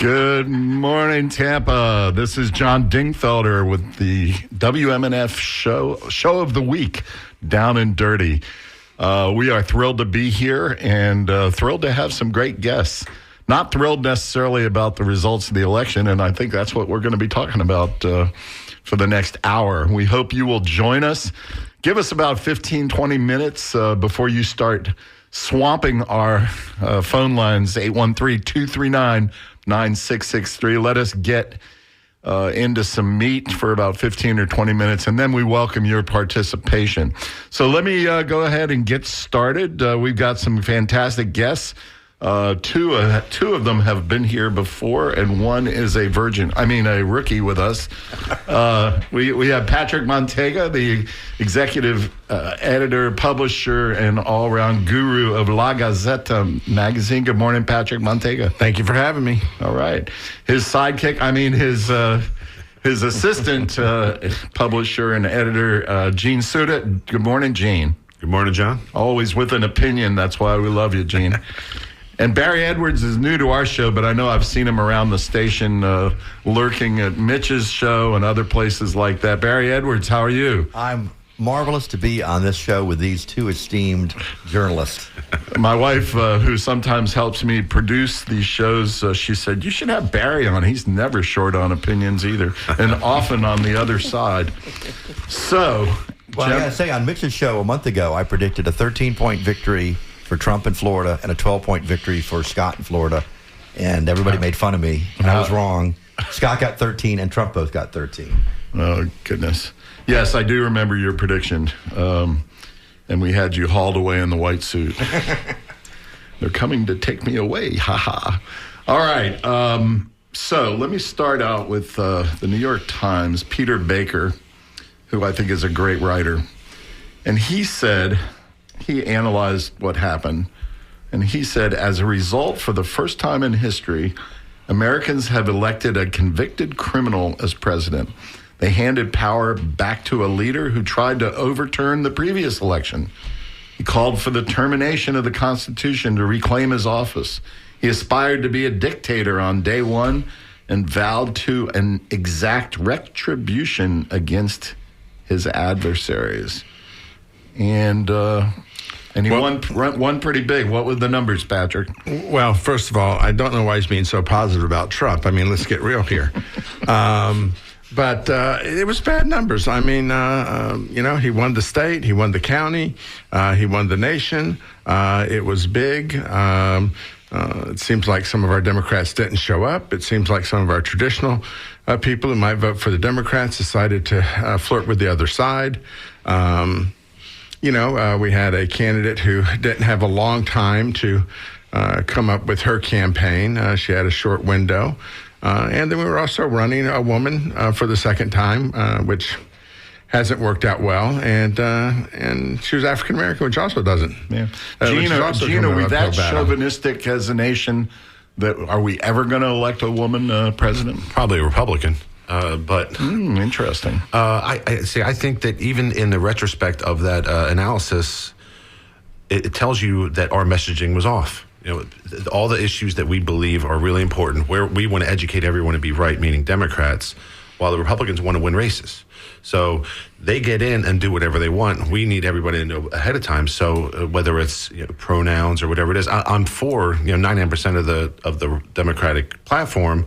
Good morning, Tampa. This is John Dingfelder with the WMNF show of the week, Down and Dirty. We are thrilled to be here and thrilled to have some great guests. Not thrilled necessarily about the results of the election, and I think that's what we're going to be talking about for the next hour. We hope you will join us. Give us about 15, 20 minutes before you start swamping our phone lines, 813-239-9663. Let us get into some meat for about 15 or 20 minutes, and then we welcome your participation. So let me go ahead and get started. We've got some fantastic guests. Two of them have been here before, and one is a rookie with us. We have Patrick Montega, the executive editor, publisher, and all-around guru of La Gazzetta magazine. Good morning, Patrick Montega. Thank you for having me. All right. His sidekick, his assistant publisher and editor, Gene Suda. Good morning, Gene. Good morning, John. Always with an opinion. That's why we love you, Gene. And Barry Edwards is new to our show, but I know I've seen him around the station lurking at Mitch's show and other places like that. Barry Edwards, how are you? I'm marvelous to be on this show with these two esteemed journalists. My wife, who sometimes helps me produce these shows, she said, you should have Barry on. He's never short on opinions either, and often on the other side. So, well, I got to say, on Mitch's show a month ago, I predicted a 13-point victory for Trump in Florida and a 12-point victory for Scott in Florida, and everybody made fun of me, and I was wrong. Scott got 13 and Trump both got 13. Oh, goodness. Yes, I do remember your prediction, and we had you hauled away in the white suit. They're coming to take me away, ha-ha. All right, so let me start out with the New York Times, Peter Baker, who I think is a great writer, and he analyzed what happened, and he said, as a result, for the first time in history, Americans have elected a convicted criminal as president. They handed power back to a leader who tried to overturn the previous election. He called for the termination of the Constitution to reclaim his office. He aspired to be a dictator on day one and vowed to an exact retribution against his adversaries. And he won pretty big. What were the numbers, Patrick? Well, first of all, I don't know why he's being so positive about Trump. I mean, let's get real here. But it was bad numbers. I mean, he won the state, he won the county, he won the nation. It was big. It seems like some of our Democrats didn't show up. It seems like some of our traditional people who might vote for the Democrats decided to flirt with the other side. We had a candidate who didn't have a long time to come up with her campaign. She had a short window. And then we were also running a woman for the second time, which hasn't worked out well. And she was African-American, which also doesn't. Yeah. Gina, are we that chauvinistic as a nation that are we ever going to elect a woman president? Probably a Republican. But interesting. I think that even in the retrospect of that analysis, it tells you that our messaging was off. All the issues that we believe are really important, where we want to educate everyone to be right, meaning Democrats, while the Republicans want to win races. So they get in and do whatever they want. We need everybody to know ahead of time. So whether it's pronouns or whatever it is, I'm for 99% of the Democratic platform,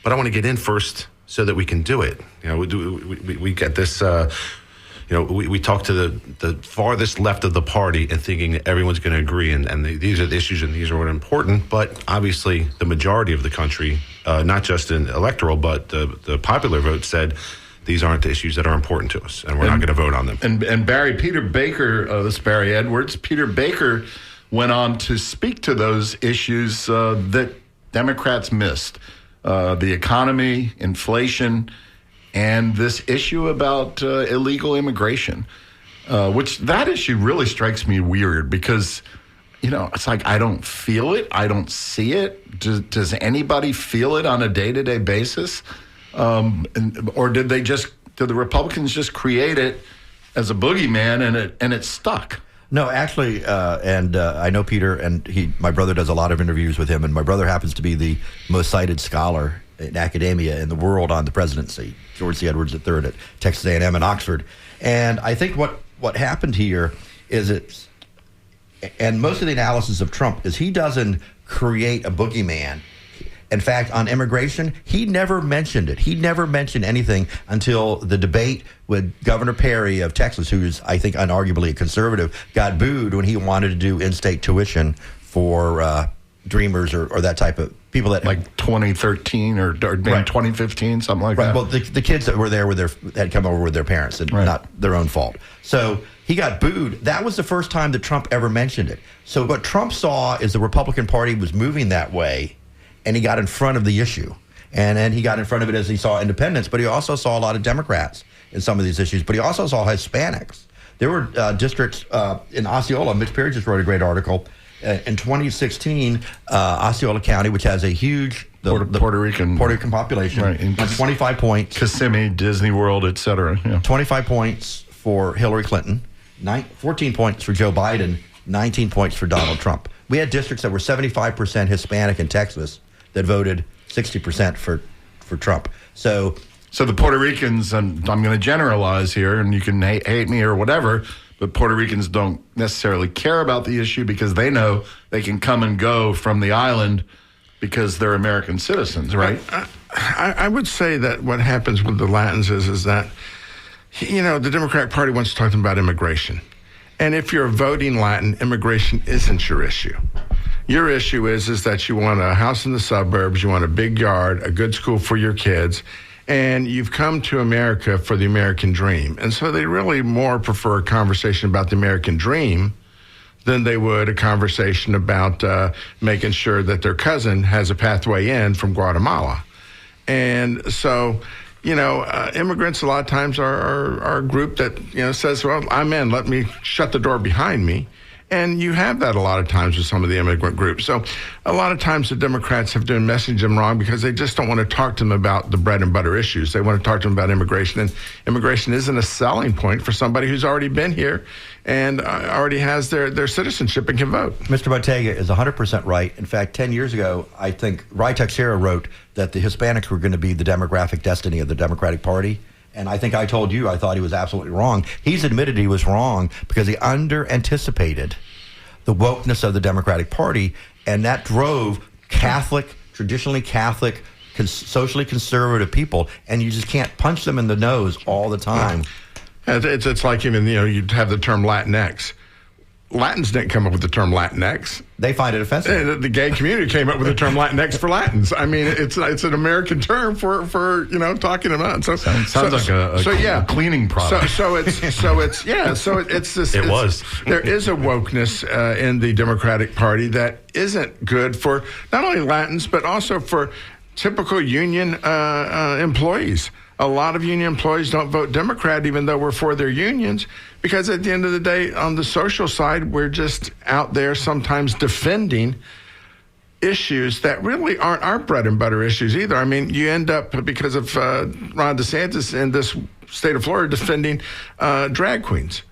but I want to get in first so that we can do it. We get this. We talk to the farthest left of the party and thinking that everyone's going to agree, and these are the issues and these are what are important. But obviously, the majority of the country, not just in electoral, but the popular vote said these aren't the issues that are important to us, and we're not going to vote on them. And Peter Baker, this is Barry Edwards. Peter Baker went on to speak to those issues that Democrats missed. The economy, inflation, and this issue about illegal immigration, which that issue really strikes me weird because, it's like I don't feel it. I don't see it. Does anybody feel it on a day-to-day basis? Or did the Republicans just create it as a boogeyman and it stuck? No, actually, and I know Peter, and my brother does a lot of interviews with him, and my brother happens to be the most cited scholar in academia in the world on the presidency, George C. Edwards III at Texas A&M and Oxford. And I think what happened here is and most of the analysis of Trump is he doesn't create a boogeyman. In fact, on immigration, he never mentioned it. He never mentioned anything until the debate with Governor Perry of Texas, who is, I think, unarguably a conservative, got booed when he wanted to do in-state tuition for Dreamers or that type of people that like 2013 or maybe Right. 2015, something like Right. that. Well, the kids that were there had come over with their parents, and Right. not their own fault. So he got booed. That was the first time that Trump ever mentioned it. So what Trump saw is the Republican Party was moving that way, and he got in front of the issue. And then he got in front of it as he saw independents, but he also saw a lot of Democrats in some of these issues. But he also saw Hispanics. There were districts in Osceola. Mitch Perry just wrote a great article. In 2016, Osceola County, which has a huge Puerto Rican population, Right. had 25 points. Kissimmee, Disney World, etc. Yeah. 25 points for Hillary Clinton, 14 points for Joe Biden, 19 points for Donald Trump. We had districts that were 75% Hispanic in Texas that voted 60% for Trump. So the Puerto Ricans, and I'm going to generalize here, and you can hate me or whatever, but Puerto Ricans don't necessarily care about the issue because they know they can come and go from the island because they're American citizens, right? I would say that what happens with the Latins is that, the Democratic Party wants to talk to them about immigration. And if you're a voting Latin, immigration isn't your issue. Your issue is that you want a house in the suburbs, you want a big yard, a good school for your kids, and you've come to America for the American dream. And so they really more prefer a conversation about the American dream than they would a conversation about making sure that their cousin has a pathway in from Guatemala. And so, immigrants a lot of times are a group that, says, well, I'm in, let me shut the door behind me. And you have that a lot of times with some of the immigrant groups. So a lot of times the Democrats have done message them wrong because they just don't want to talk to them about the bread and butter issues. They want to talk to them about immigration. And immigration isn't a selling point for somebody who's already been here and already has their citizenship and can vote. Mr. Bottega is 100% right. In fact, 10 years ago, I think Ry Teixeira wrote that the Hispanics were going to be the demographic destiny of the Democratic Party. And I think I told you I thought he was absolutely wrong. He's admitted he was wrong because he under-anticipated the wokeness of the Democratic Party, and that drove traditionally Catholic, socially conservative people, and you just can't punch them in the nose all the time. It's like even, you'd have the term Latinx. Latins didn't come up with the term Latinx. They find it offensive. The gay community came up with the term Latinx for Latins. I mean, it's an American term for talking about. So Sounds like a cleaning product. It's this. It was. There is a wokeness in the Democratic Party that isn't good for not only Latins but also for typical union employees. A lot of union employees don't vote Democrat even though we're for their unions because at the end of the day, on the social side, we're just out there sometimes defending issues that really aren't our bread and butter issues either. I mean, you end up, because of Ron DeSantis in this state of Florida, defending drag queens.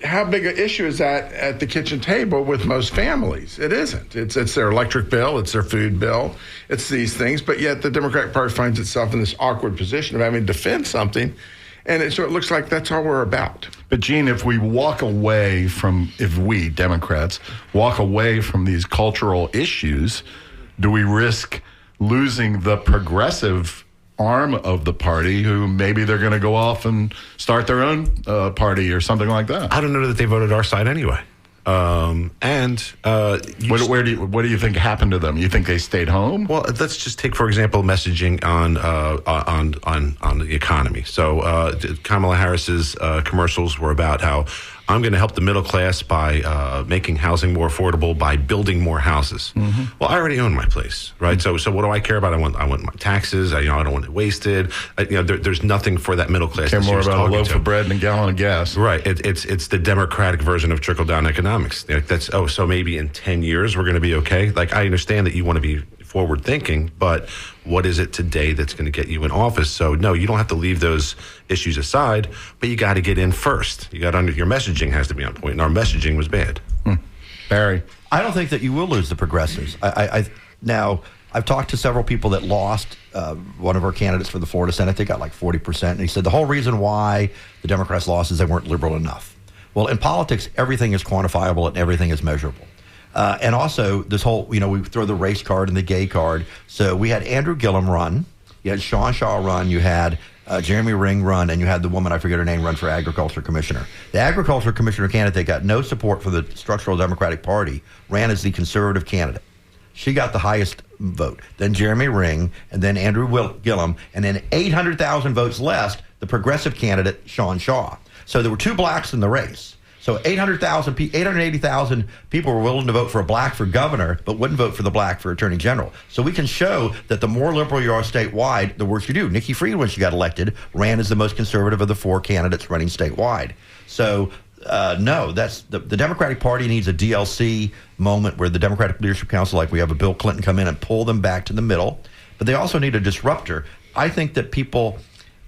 How big an issue is that at the kitchen table with most families? It isn't. It's their electric bill, it's their food bill, it's these things. But yet the Democratic Party finds itself in this awkward position of having to defend something, and so it looks like that's all we're about. But Gene, if we Democrats walk away from these cultural issues, do we risk losing the progressive arm of the party who maybe they're going to go off and start their own party or something like that? I don't know that they voted our side anyway. What do you think happened to them? You think they stayed home? Well, let's just take, for example, messaging on the economy. So Kamala Harris's commercials were about how I'm going to help the middle class by making housing more affordable by building more houses. Mm-hmm. Well, I already own my place, right? Mm-hmm. So what do I care about? I want my taxes. I don't want it wasted. There's nothing for that middle class. Care more about a loaf of bread and a gallon of gas. Right. It's the Democratic version of trickle down economics. So maybe in 10 years we're going to be okay. Like, I understand that you want to be forward thinking, but what is it today that's going to get you in office? So no, you don't have to leave those issues aside, but you got to get in first. You got your messaging has to be on point, and our messaging was bad. Barry. I don't think that you will lose the progressives. Now, I've talked to several people that lost. One of our candidates for the Florida Senate, they got like 40%. And he said the whole reason why the Democrats lost is they weren't liberal enough. Well, in politics, everything is quantifiable and everything is measurable. And also, this whole, we throw the race card and the gay card. So we had Andrew Gillum run. You had Sean Shaw run. You had Jeremy Ring run. And you had the woman, I forget her name, run for Agriculture Commissioner. The Agriculture Commissioner candidate got no support from the Structural Democratic Party, ran as the conservative candidate. She got the highest vote. Then Jeremy Ring, and then Andrew Gillum, and then 800,000 votes less, the progressive candidate, Sean Shaw. So there were two blacks in the race. So 880,000 people were willing to vote for a black for governor, but wouldn't vote for the black for attorney general. So we can show that the more liberal you are statewide, the worse you do. Nikki Fried, when she got elected, ran as the most conservative of the four candidates running statewide. So no, that's the Democratic Party needs a DLC moment where the Democratic Leadership Council, like we have a Bill Clinton, come in and pull them back to the middle. But they also need a disruptor. I think that people,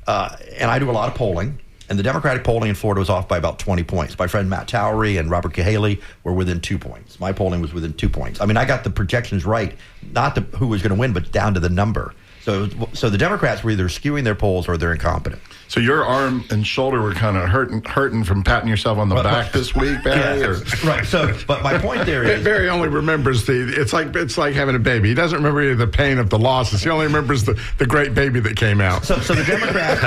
and I do a lot of polling, and the Democratic polling in Florida was off by about 20 points. My friend Matt Towery and Robert Cahaley were within 2 points. My polling was within 2 points. I mean, I got the projections right, not who was going to win, but down to the number. So the Democrats were either skewing their polls or they're incompetent. So your arm and shoulder were kind of hurting from patting yourself on the back this week, Barry? Yeah, right. So, but my point there is, Barry only remembers it's like having a baby. He doesn't remember any of the pain of the losses. He only remembers the great baby that came out. So the Democrats,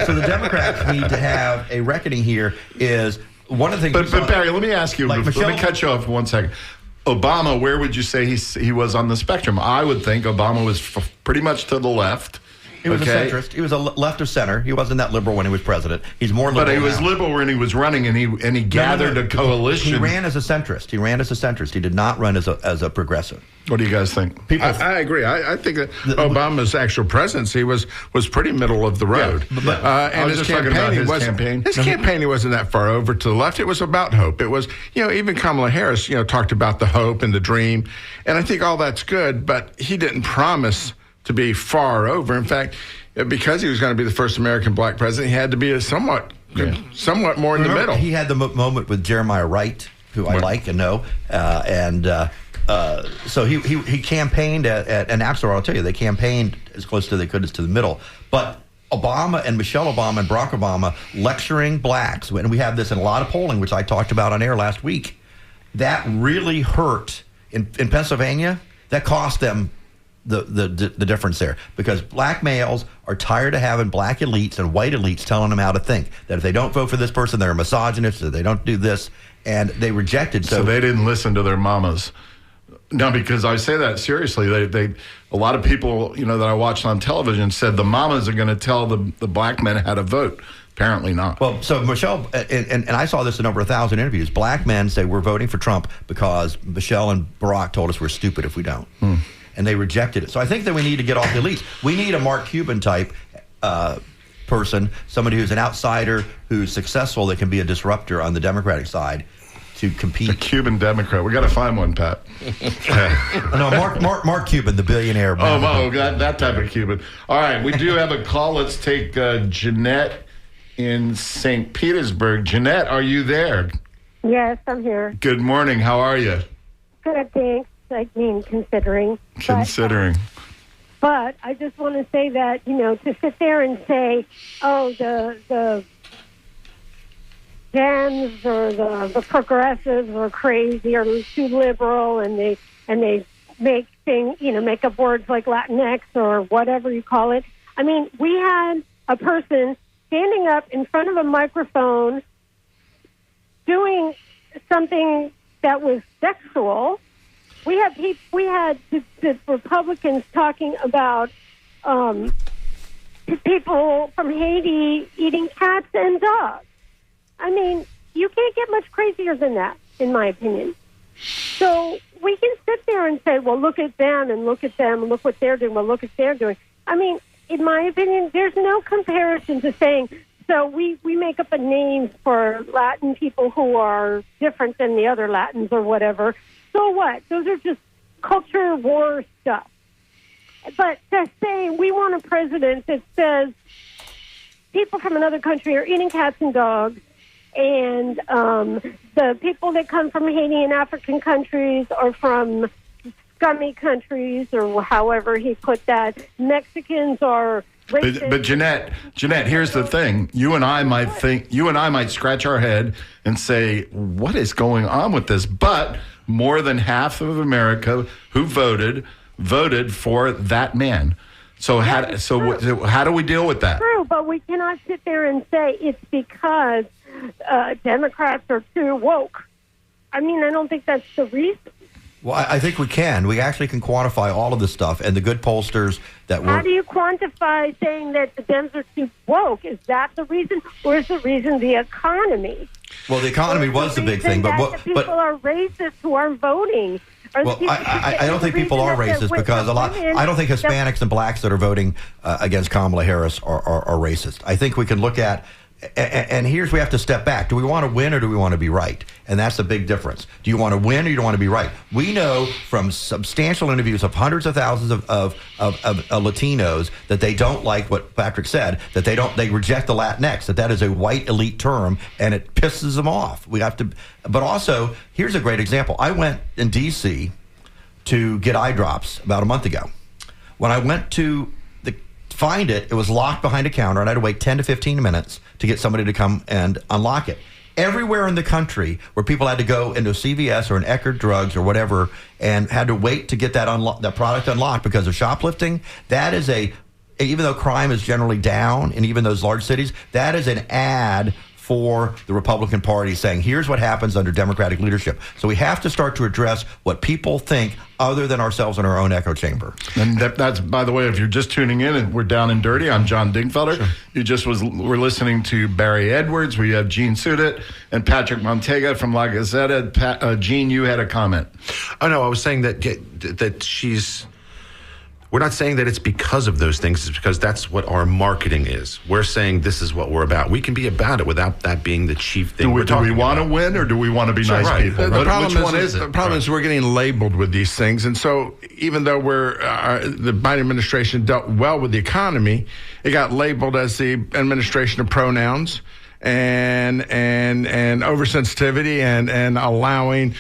so the Democrats need to have a reckoning here. Is one of the things. But Barry, let me ask you. Like let me cut you off for 1 second. Obama, where would you say he was on the spectrum? I would think Obama was pretty much to the left. He was a centrist. He was a left of center. He wasn't that liberal when he was president. He's more liberal. But he was liberal when he was running, and he gathered a coalition. He ran as a centrist. He did not run as a progressive. What do you guys think? I agree. I think that Obama's actual presidency was pretty middle of the road. Yeah, and his campaign, he wasn't that far over to the left. It was about hope. It was, even Kamala Harris, talked about the hope and the dream. And I think all that's good, but he didn't promise to be far over. In fact, because he was going to be the first American black president, he had to be somewhat more in the middle. He had the moment with Jeremiah Wright, who I like and know, so he campaigned and actually, I'll tell you, they campaigned as close to they could as to the middle. But Obama and Michelle Obama and Barack Obama lecturing blacks, and we have this in a lot of polling, which I talked about on air last week, that really hurt in Pennsylvania. That cost them the difference there, because black males are tired of having black elites and white elites telling them how to think, that if they don't vote for this person, they're a misogynist, that they don't do this, and they rejected. So they didn't listen to their mamas. No, because I say that seriously. They a lot of people that I watched on television said the mamas are going to tell the black men how to vote. Apparently not. Well, so Michelle, and I saw this in over 1,000 interviews, black men say we're voting for Trump because Michelle and Barack told us we're stupid if we don't. And they rejected it. So I think that we need to get off the elites. We need a Mark Cuban type person, somebody who's an outsider, who's successful, that can be a disruptor on the Democratic side to compete. A Cuban Democrat. We got to find one, Pat. No, Mark Cuban, the billionaire. That type of Cuban. All right, we do have a call. Let's take Jeanette in St. Petersburg. Jeanette, are you there? Yes, I'm here. Good morning. How are you? Good, thanks. I mean, considering. But I just want to say that, to sit there and say, oh, the Dems or the progressives are crazy or too liberal, and they make things, make up words like Latinx or whatever you call it. I mean, we had a person standing up in front of a microphone doing something that was sexual. We had the Republicans talking about people from Haiti eating cats and dogs. I mean, you can't get much crazier than that, in my opinion. So we can sit there and say, well, look at them and look at them and look what they're doing. Well, look what they're doing. I mean, in my opinion, there's no comparison to saying, so we make up a name for Latin people who are different than the other Latins or whatever. So what? Those are just culture war stuff. But to say we want a president that says people from another country are eating cats and dogs, and the people that come from Haiti and African countries are from scummy countries, or however he put that. Mexicans are racist. But Jeanette, here's the thing. You and I might scratch our head and say, what is going on with this? But more than half of America who voted for that man. So how do we deal with that? True, but we cannot sit there and say it's because Democrats are too woke. I mean, I don't think that's the reason. Well, I think we can. We actually can quantify all of this stuff, and the good pollsters that How do you quantify saying that the Dems are too woke? Is that the reason, or is the reason the economy? Well, the economy was the big thing, but the people are racist who aren't voting. Well, I don't think people are racist because I don't think Hispanics and blacks that are voting against Kamala Harris are racist. I think we can look at, and here's we have to step back. Do we want to win or do we want to be right? And that's the big difference. Do you want to win or you don't want to be right? We know from substantial interviews of hundreds of thousands of Latinos that they don't like what Patrick said, that they reject the Latinx, that is a white elite term, and it pisses them off. We have to, but also, here's a great example. I went in D.C. to get eye drops about a month ago. When I went to find it, it was locked behind a counter, and I had to wait 10 to 15 minutes to get somebody to come and unlock it. Everywhere in the country where people had to go into CVS or an Eckerd Drugs or whatever and had to wait to get that product unlocked because of shoplifting, that is even though crime is generally down in even those large cities, that is an ad for the Republican Party saying, here's what happens under Democratic leadership. So we have to start to address what people think other than ourselves in our own echo chamber. And that's, by the way, if you're just tuning in and we're down and dirty, I'm John Dingfelder. Sure. We're listening to Barry Edwards. We have Gene Sudit and Patrick Montega from La Gazzetta. Gene, you had a comment. Oh, no, I was saying that she's... We're not saying that it's because of those things. It's because that's what our marketing is. We're saying this is what we're about. We can be about it without that being the chief thing. Do we want to win or do we want to be nice people? The problem which one is it? The problem is we're getting labeled with these things. And so even though the Biden administration dealt well with the economy, it got labeled as the administration of pronouns and oversensitivity and allowing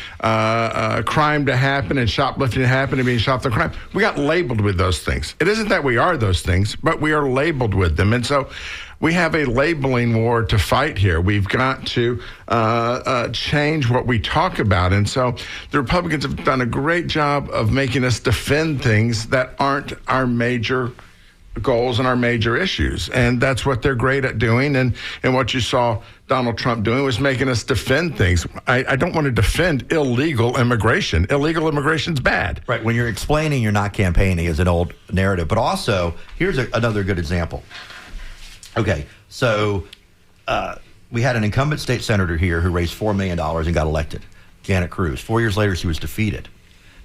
crime to happen and shoplifting to happen and being shoplifting crime. We got labeled with those things. It isn't that we are those things, but we are labeled with them. And so we have a labeling war to fight here. We've got to change what we talk about. And so the Republicans have done a great job of making us defend things that aren't our major goals and our major issues. And that's what they're great at doing. And what you saw Donald Trump doing was making us defend things. I don't want to defend illegal immigration. Illegal immigration's bad. Right. When you're explaining, you're not campaigning is an old narrative. But also, here's another good example. Okay, so we had an incumbent state senator here who raised $4 million and got elected, Janet Cruz. 4 years later, she was defeated.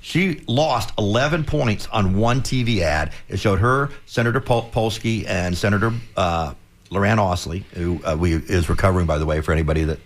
She lost 11 points on one TV ad. It showed her, Senator Polsky, and Senator Lorraine Osley, who is recovering, by the way, for anybody that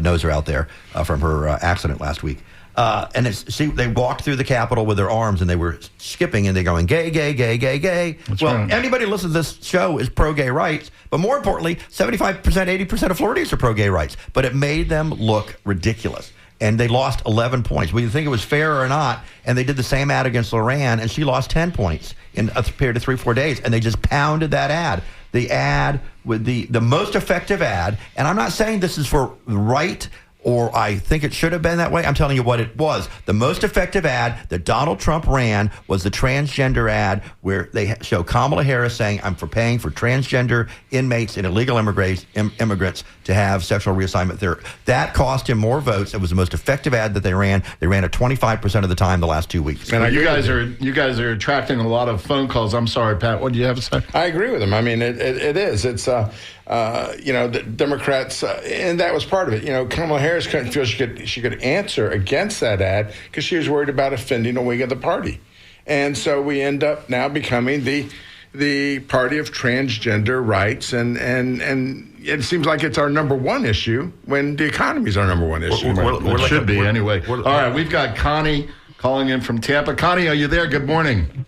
knows her out there from her accident last week. And they walked through the Capitol with their arms, and they were skipping, and they're going, gay, gay, gay, gay, gay. That's well, right. Anybody who listens to this show is pro-gay rights. But more importantly, 75%, 80% of Floridians are pro-gay rights. But it made them look ridiculous. And they lost 11 points. Whether you think it was fair or not, and they did the same ad against Lorraine, and she lost 10 points in a period of 3-4 days, and they just pounded that ad. The ad with the most effective ad, and I'm not saying this is for right or I think it should have been that way. I'm telling you what it was. The most effective ad that Donald Trump ran was the transgender ad where they show Kamala Harris saying, I'm for paying for transgender inmates and illegal immigrants to have sexual reassignment therapy. That cost him more votes. It was the most effective ad that they ran. They ran it 25% of the time the last 2 weeks. And you guys are attracting a lot of phone calls. I'm sorry, Pat. What do you have to say? I agree with him. I mean, it is. It's the Democrats, and that was part of it. Kamala Harris couldn't feel she could answer against that ad because she was worried about offending a wing of the party, and so we end up now becoming the party of transgender rights, and it seems like it's our number one issue when the economy is our number one issue. It should be anyway. All right, we've got Connie calling in from Tampa. Connie, are you there? Good morning.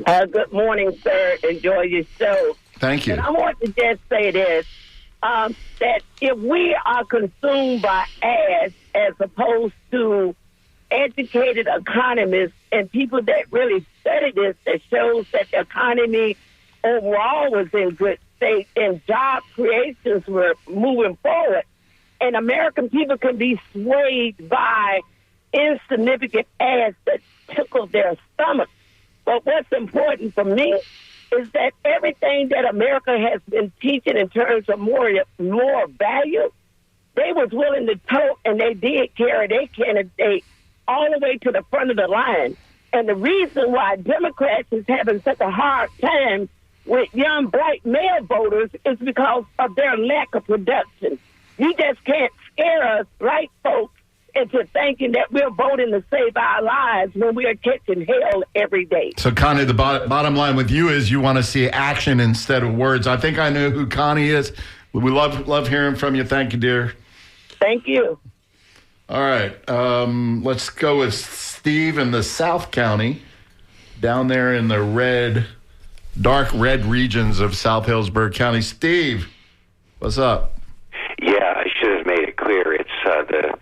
Good morning, sir. Enjoy your show. Thank you. And I want to just say this, that if we are consumed by ads as opposed to educated economists and people that really study this, that shows that the economy overall was in good state and job creations were moving forward, and American people can be swayed by insignificant ads that tickle their stomachs. But what's important for me is that everything that America has been teaching in terms of more value, they was willing to tote, and they did carry their candidate all the way to the front of the line. And the reason why Democrats is having such a hard time with young black male voters is because of their lack of production. You just can't scare us black folks into thinking that we're voting to save our lives when we are catching hell every day. So, Connie, the bottom line with you is you want to see action instead of words. I think I know who Connie is. We love hearing from you. Thank you, dear. Thank you. All right. Let's go with Steve in the South County, down there in the dark red regions of South Hillsborough County. Steve, what's up? Yeah, I should have made it clear. It's the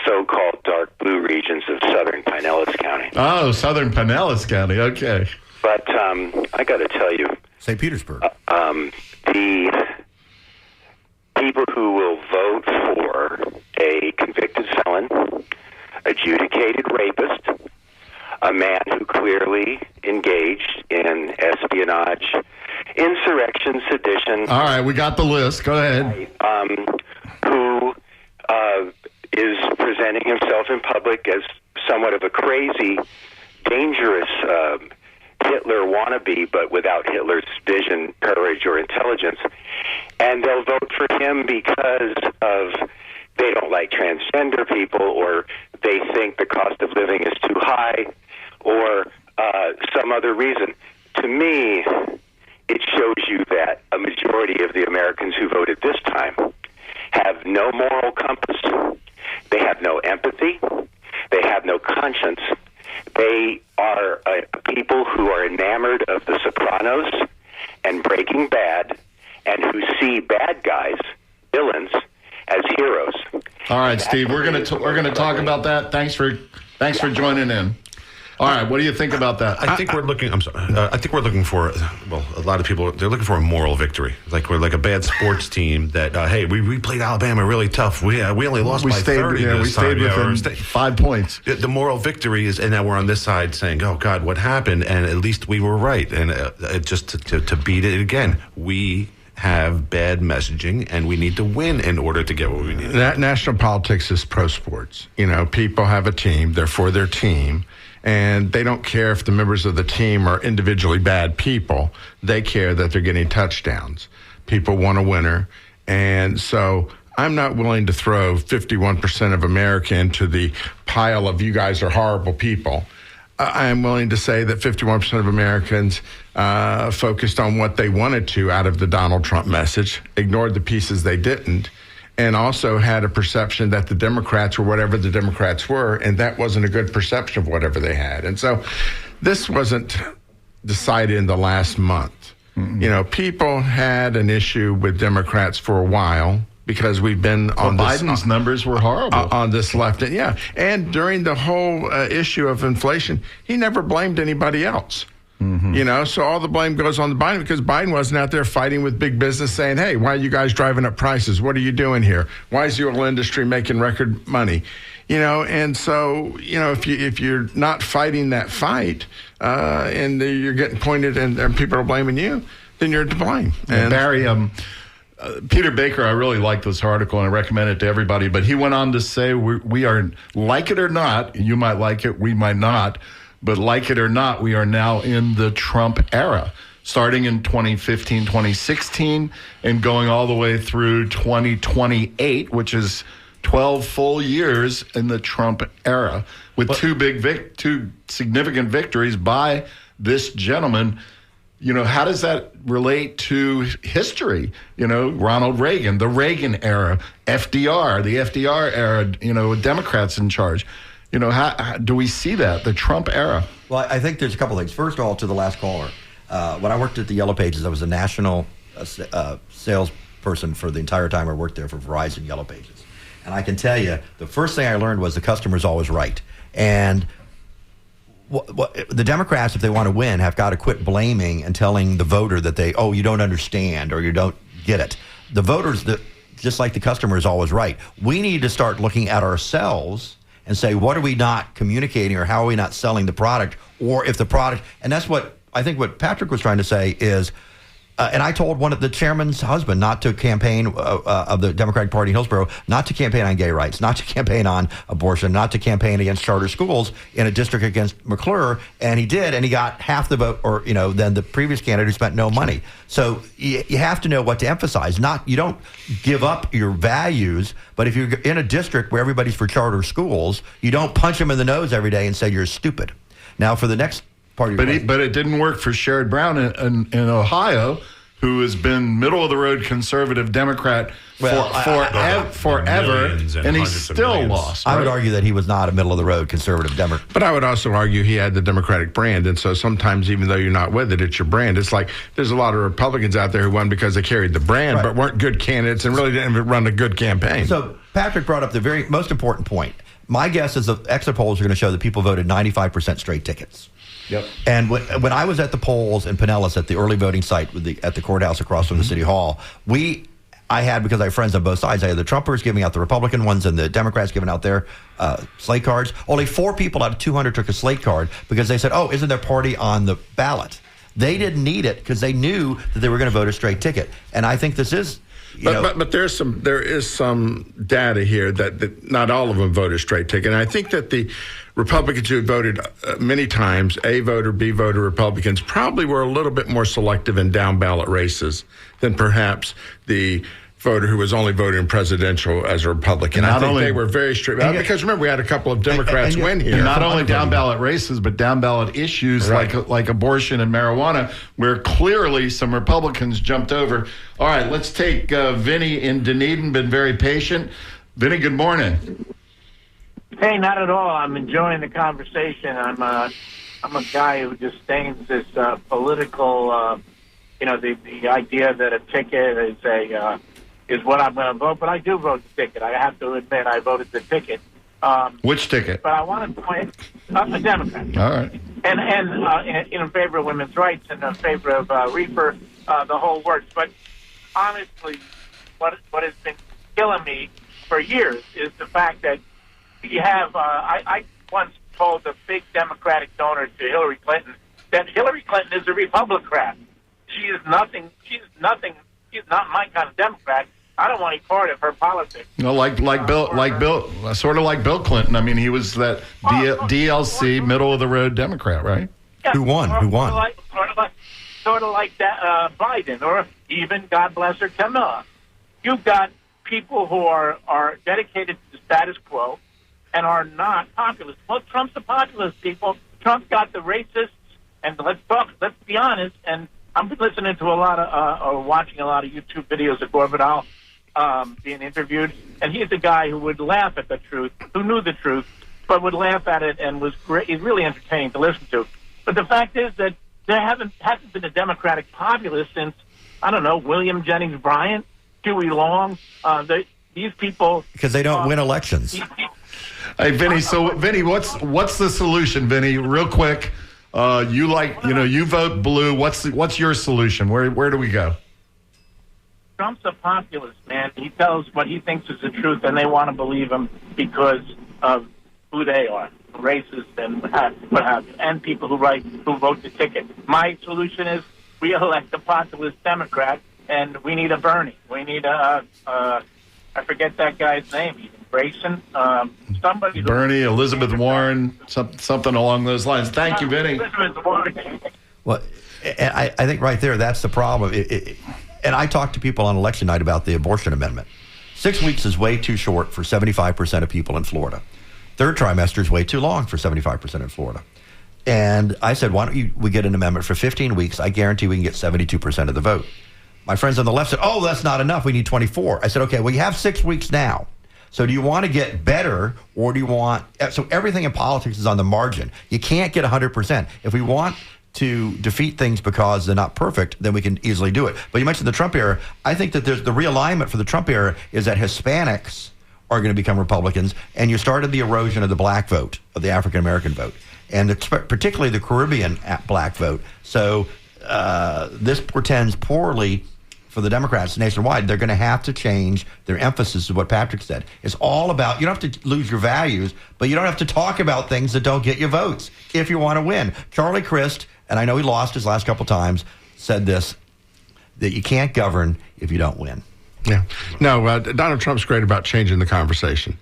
so-called dark blue regions of southern Pinellas County. Oh, southern Pinellas County. Okay. But I got to tell you, St. Petersburg. the people who will vote for a convicted felon, adjudicated rapist, a man who clearly engaged in espionage, insurrection, sedition. All right, we got the list. Go ahead. Who is presenting himself in public as somewhat of a crazy, dangerous Hitler wannabe, but without Hitler's vision, courage, or intelligence. And they'll vote for him because they don't like transgender people, or they think the cost of living is too high, or some other reason. To me, it shows you that a majority of the Americans who voted this time have no moral compass. They have no empathy. They have no conscience. They are people who are enamored of The Sopranos and Breaking Bad, and who see bad guys, villains, as heroes. All right, Steve, we're gonna talk about that. Thanks for joining in. All right, what do you think about that? I think we're looking. I'm sorry. I think we're looking for. Well, a lot of people they're looking for a moral victory. Like we're like a bad sports team that. Hey, we played Alabama really tough. We only lost by 30 we this stayed time. within 5 points. The moral victory is, and now we're on this side saying, "Oh God, what happened?" And at least we were right. And just to beat it again, we have bad messaging, and we need to win in order to get what we need. That national politics is pro sports. You know, people have a team; they're for their team. And they don't care if the members of the team are individually bad people. They care that they're getting touchdowns. People want a winner. And so I'm not willing to throw 51% of America into the pile of you guys are horrible people. I am willing to say that 51% of Americans focused on what they wanted to out of the Donald Trump message, ignored the pieces they didn't, and also had a perception that the Democrats were whatever the Democrats were, and that wasn't a good perception of whatever they had. And so this wasn't decided in the last month. Mm-hmm. You know, people had an issue with Democrats for a while because we've been on Biden's numbers were horrible. On this left. Yeah. And during the whole issue of inflation, he never blamed anybody else. Mm-hmm. You know, so all the blame goes on the Biden because Biden wasn't out there fighting with big business saying, hey, why are you guys driving up prices? What are you doing here? Why is the oil industry making record money? You know, and so, you know, if you're not fighting that fight and you're getting pointed and people are blaming you, then you're to blame. And Barry, Peter Baker, I really like this article and I recommend it to everybody, but he went on to say we are, like it or not, you might like it, we might not, but like it or not, we are now in the Trump era, starting in 2015, 2016, and going all the way through 2028, which is 12 full years in the Trump era, with two significant victories by this gentleman. You know, how does that relate to history? You know, Ronald Reagan, the Reagan era, FDR, the FDR era, you know, with Democrats in charge. You know, how do we see that, the Trump era? Well, I think there's a couple things. First of all, to the last caller, when I worked at the Yellow Pages, I was a national salesperson for the entire time I worked there for Verizon Yellow Pages. And I can tell you, the first thing I learned was the customer's always right. And the Democrats, if they want to win, have got to quit blaming and telling the voter that you don't understand or you don't get it. The voters, just like the customer, is always right. We need to start looking at ourselves and say, what are we not communicating, or how are we not selling the product, or if the product, and that's what I think what Patrick was trying to say is, and I told one of the chairman's husband not to campaign of the Democratic Party in Hillsborough, not to campaign on gay rights, not to campaign on abortion, not to campaign against charter schools in a district against McClure, and he did, and he got half the vote, or than the previous candidate who spent no money. So you have to know what to emphasize. You don't give up your values, but if you're in a district where everybody's for charter schools, you don't punch them in the nose every day and say you're stupid. Now, for the next. But it didn't work for Sherrod Brown in Ohio, who has been middle of the road conservative Democrat forever, and he still lost. Right? I would argue that he was not a middle of the road conservative Democrat. But I would also argue he had the Democratic brand, and so sometimes even though you're not with it, it's your brand. It's like there's a lot of Republicans out there who won because they carried the brand, but weren't good candidates and really didn't run a good campaign. So Patrick brought up the very most important point. My guess is the exit polls are going to show that people voted 95% straight tickets. Yep. And when I was at the polls in Pinellas at the early voting site at the courthouse across from the City Hall, I had, because I have friends on both sides, I had the Trumpers giving out the Republican ones and the Democrats giving out their slate cards. Only 4 people out of 200 took a slate card because they said, oh, isn't their party on the ballot? They didn't need it because they knew that they were going to vote a straight ticket. And I think this is... But there is some data here that not all of them voted straight ticket. And I think that the Republicans who voted many times, A voter, B voter Republicans, probably were a little bit more selective in down ballot races than perhaps the voter who was only voting presidential as a Republican. I think they were very strict. Because remember, we had a couple of Democrats win here. And not only down ballot races, but down ballot issues like abortion and marijuana, where clearly some Republicans jumped over. All right, let's take Vinny in Dunedin, been very patient. Vinny, good morning. Hey, not at all. I'm enjoying the conversation. I'm a guy who disdains this political, the idea that a ticket is what I'm going to vote. But I do vote the ticket. I have to admit, I voted the ticket. Which ticket? But I want to point a Democrat. All right. And in favor of women's rights and in favor of reefer, the whole works. But honestly, what has been killing me for years is the fact that you have, I once told a big Democratic donor to Hillary Clinton that Hillary Clinton is a Republican. She is nothing. She's not my kind of Democrat. I don't want any part of her politics. Like Bill, sort of like Bill Clinton. I mean, he was that DLC, middle of the road Democrat, right? Yeah, Who won? Sort of like that Biden, or even, God bless her, Kamala. You've got people who are dedicated to the status quo and are not populist. Well, Trump's a populist, people. Trump got the racists, and let's be honest, and I'm listening to a lot of, or watching a lot of YouTube videos of Gore Vidal being interviewed, and he's a guy who would laugh at the truth, who knew the truth, but would laugh at it and was great. He's really entertaining to listen to. But the fact is that there hasn't been a Democratic populist since, I don't know, William Jennings Bryan, Huey Long, these people. Because they don't win elections. Hey, Vinny. So, Vinny, what's the solution, Vinny? Real quick, you vote blue. What's your solution? Where do we go? Trump's a populist, man. He tells what he thinks is the truth, and they want to believe him because of who they are, racist and what have you, and people who vote the ticket. My solution is we elect a populist Democrat, and we need a Bernie. We need I forget that guy's name, even Grayson, somebody. Bernie, Elizabeth Warren, something along those lines. Thank you, Vinny. Elizabeth Warren. Well, I think right there, that's the problem. And I talked to people on election night about the abortion amendment. 6 weeks is way too short for 75% of people in Florida. Third trimester is way too long for 75% in Florida. And I said, why don't we get an amendment for 15 weeks? I guarantee we can get 72% of the vote. My friends on the left said, oh, that's not enough. We need 24. I said, okay, well, you have 6 weeks now. So do you want to get better, or do you want... So everything in politics is on the margin. You can't get 100%. If we want to defeat things because they're not perfect, then we can easily do it. But you mentioned the Trump era. I think that there's the realignment for the Trump era is that Hispanics are going to become Republicans, and you started the erosion of the black vote, of the African-American vote, and particularly the Caribbean black vote. So this portends poorly for the Democrats nationwide. They're going to have to change their emphasis of what Patrick said. It's all about, you don't have to lose your values, but you don't have to talk about things that don't get you votes if you want to win. Charlie Crist, and I know he lost his last couple times, said this, that you can't govern if you don't win. Yeah. No, Donald Trump's great about changing the conversation.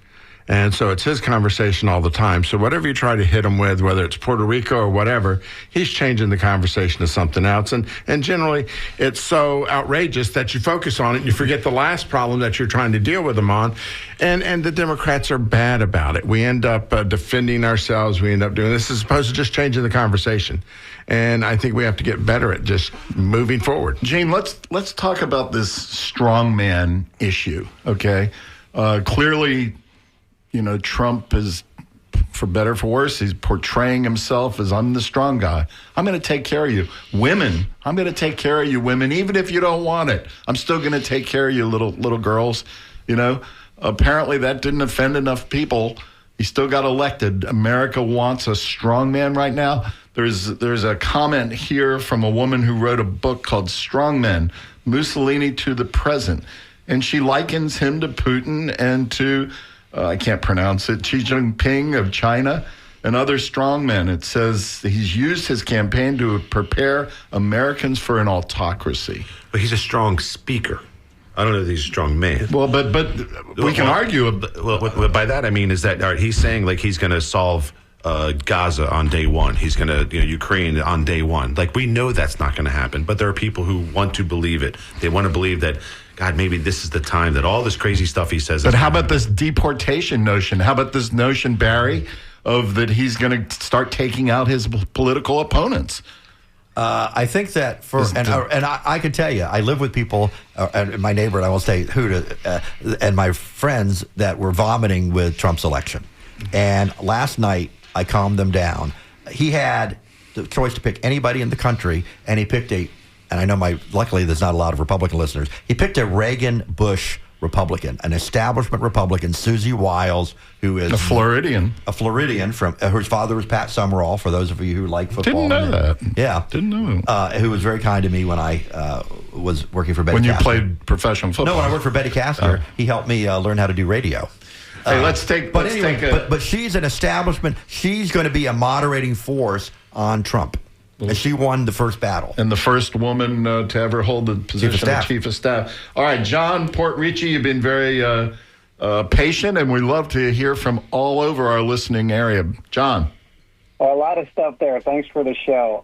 And so it's his conversation all the time. So whatever you try to hit him with, whether it's Puerto Rico or whatever, he's changing the conversation to something else. And generally, it's so outrageous that you focus on it and you forget the last problem that you're trying to deal with them on. And the Democrats are bad about it. We end up defending ourselves. We end up doing this as opposed to just changing the conversation. And I think we have to get better at just moving forward. Gene, let's talk about this strongman issue, okay? Clearly, Trump is, for better or for worse, he's portraying himself as, I'm the strong guy. I'm going to take care of you. Women, I'm going to take care of you, women, even if you don't want it. I'm still going to take care of you, little girls. Apparently that didn't offend enough people. He still got elected. America wants a strong man right now. There's a comment here from a woman who wrote a book called Strong Men, Mussolini to the Present. And she likens him to Putin and to, I can't pronounce it, Xi Jinping of China and other strongmen. It says he's used his campaign to prepare Americans for an autocracy. But he's a strong speaker. I don't know if he's a strong man. Well, but we can argue. Well, by that I mean is that he's saying like he's going to solve Gaza on day one. He's going to Ukraine on day one. Like we know that's not going to happen, but there are people who want to believe it. They want to believe that, God, maybe this is the time that all this crazy stuff he says. But how about this deportation notion? How about this notion, Barry, of that he's going to start taking out his political opponents? I think that I can tell you, I live with people, and my neighbor, and I won't say who, and my friends that were vomiting with Trump's election. And last night, I calmed them down. He had the choice to pick anybody in the country, and he picked and I know luckily there's not a lot of Republican listeners, he picked a Reagan-Bush Republican, an establishment Republican, Susie Wiles, who is a Floridian from whose father was Pat Summerall. For those of you who like football, didn't know that. Yeah, didn't know. Who was very kind to me when I was working for Betty. When you Kastner. Played professional football. No, when I worked for Betty Kastner, he helped me learn how to do radio. Hey, but she's an establishment. She's going to be a moderating force on Trump. And she won the first battle. And the first woman to ever hold the position of Chief of Staff. All right, John Port-Ricci, you've been very patient, and we love to hear from all over our listening area. John. A lot of stuff there. Thanks for the show.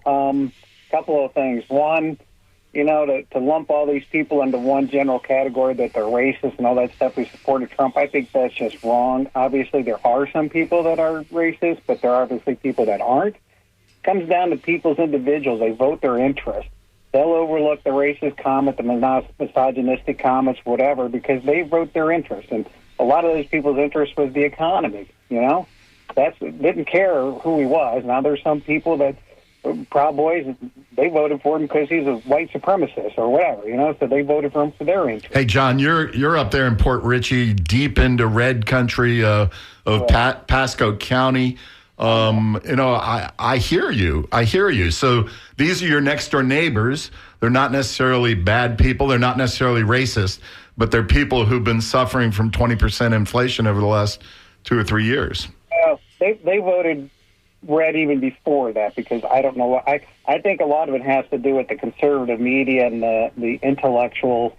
Couple of things. One, to lump all these people into one general category that they're racist and all that stuff, we supported Trump, I think that's just wrong. Obviously, there are some people that are racist, but there are obviously people that aren't. Comes down to people's individuals. They vote their interest. They'll overlook the racist comment, the misogynistic comments, whatever, because they vote their interest. And a lot of those people's interest was the economy, didn't care who he was. Now there's some people that, Proud Boys, they voted for him because he's a white supremacist or whatever, so they voted for him for their interest. Hey, John, you're up there in Port-Ricci, deep into red country of Pasco County. I hear you. So these are your next door neighbors. They're not necessarily bad people. They're not necessarily racist, but they're people who've been suffering from 20% inflation over the last 2 or 3 years. They voted red even before that because I don't know. I think a lot of it has to do with the conservative media and the intellectual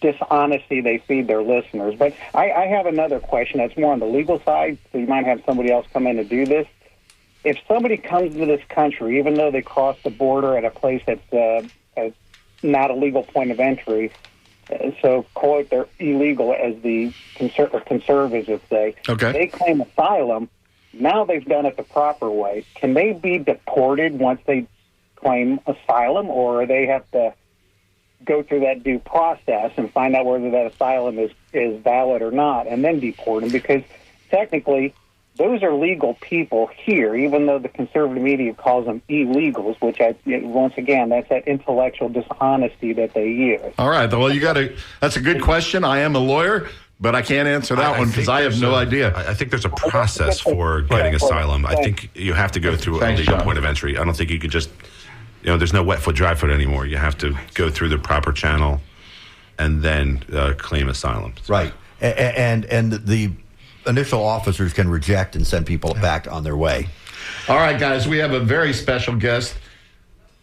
dishonesty they feed their listeners. But I have another question that's more on the legal side, so you might have somebody else come in to do this. If somebody comes to this country, even though they cross the border at a place that's not a legal point of entry, so quote, they're illegal as the conservatives would say, okay. They claim asylum, now they've done it the proper way. Can they be deported once they claim asylum, or they have to go through that due process and find out whether that asylum is valid or not, and then deport them, because technically those are legal people here, even though the conservative media calls them illegals, which once again, that's that intellectual dishonesty that they use. All right. Well, that's a good question. I am a lawyer, but I can't answer that one because I have no idea. I think there's a process for getting asylum. I think you have to go through a legal point of entry. I don't think you can just, there's no wet foot, dry foot anymore. You have to go through the proper channel and then claim asylum. Right. And the initial officers can reject and send people back on their way. All right, guys, we have a very special guest.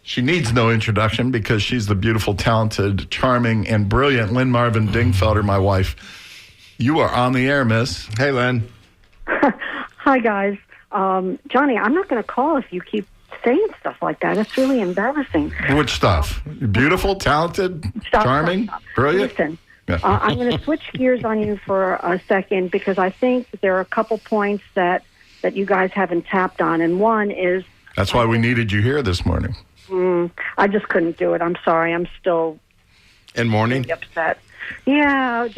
She needs no introduction because she's the beautiful, talented, charming, and brilliant Lynn Marvin Dingfelder, my wife. You are on the air, miss. Hey, Lynn. Hi, guys. Johnny, I'm not going to call if you keep saying stuff like that. It's really embarrassing. Which stuff? Beautiful, talented, charming, brilliant? Listen. I'm going to switch gears on you for a second because I think there are a couple points that you guys haven't tapped on, and one is... That's why we needed you here this morning. I just couldn't do it. I'm sorry. I'm still... In mourning? Upset. Yeah,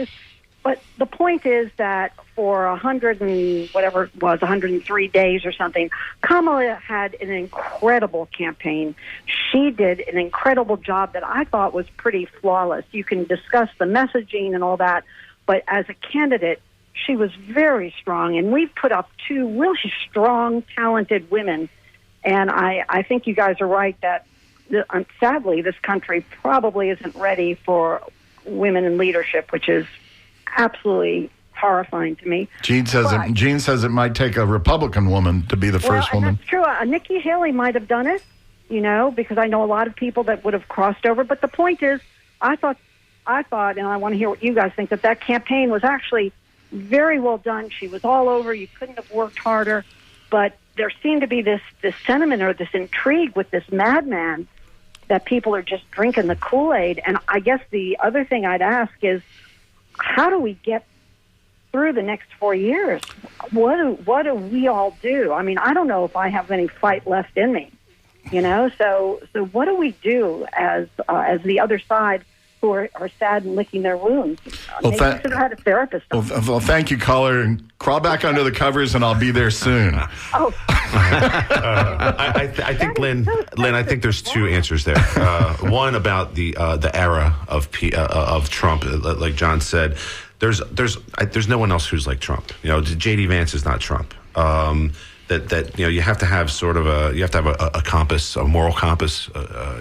but the point is that for 103 days or something, Kamala had an incredible campaign. She did an incredible job that I thought was pretty flawless. You can discuss the messaging and all that, but as a candidate, she was very strong. And we put up two really strong, talented women. And I think you guys are right that, sadly, this country probably isn't ready for women in leadership, which is absolutely horrifying to me. Gene says it might take a Republican woman to be the first woman. That's true. Nikki Haley might have done it, because I know a lot of people that would have crossed over. But the point is, I thought, and I want to hear what you guys think, that campaign was actually very well done. She was all over. You couldn't have worked harder. But there seemed to be this sentiment or this intrigue with this madman that people are just drinking the Kool-Aid. And I guess the other thing I'd ask is, how do we get through the next 4 years? What do we all do? I mean, I don't know if I have any fight left in me, So what do we do as the other side who are sad and licking their wounds? Maybe I should have had a therapist. Well, thank you, caller, and crawl back under the covers, and I'll be there soon. Oh, I think, Lynn, I think there's two answers there. One about the era of Trump, like John said. There's no one else who's like Trump. J.D. Vance is not Trump. You have to have sort of a compass, a moral compass.